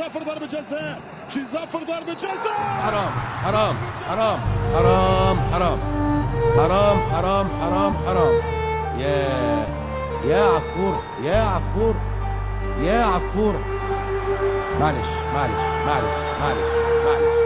زفر ضربة جزاء، شي زفر ضربة جزاء. حرام حرام حرام حرام حرام حرام حرام حرام حرام. يا عكورة يا عكورة يا عكورة. معلش معلش معلش معلش معلش.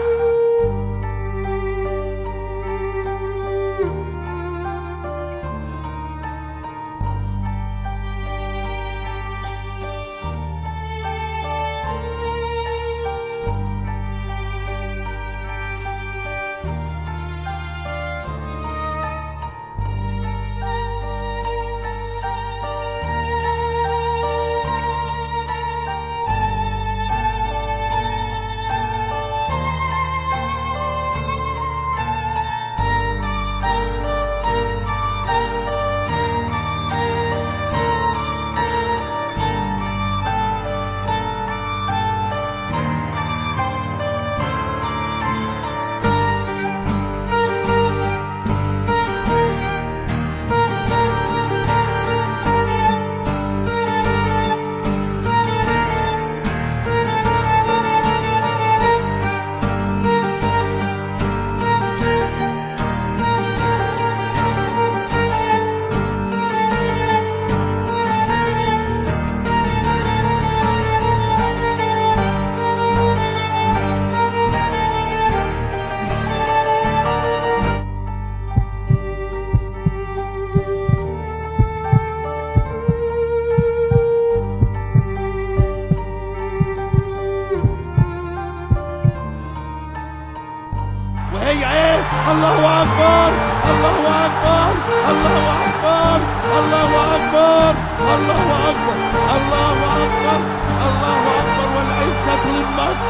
وهي ايه؟ الله اكبر الله اكبر الله اكبر الله اكبر الله اكبر الله اكبر الله اكبر والعزة للنصر.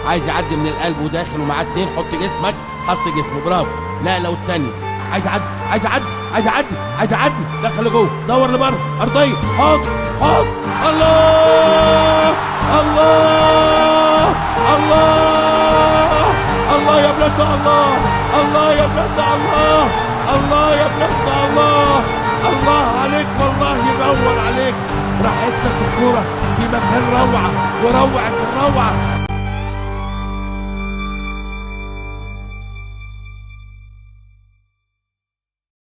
عايز يعدي من القلب وداخل ومعاه اتنين. حط جسمك، حط جسمه، برافو. لا لو التانية عايز يعدي عايز يعدي عايز يعدي عايز يعدي. دخل لجوه، دور لبره، ارضية، حط حط. الله الله الله الله يا بلاد الله الله يا بلاد الله الله يا بلاد الله الله عليك والله يدور عليك. راحت لك الكورة في مكان روعة وروعة الروعة.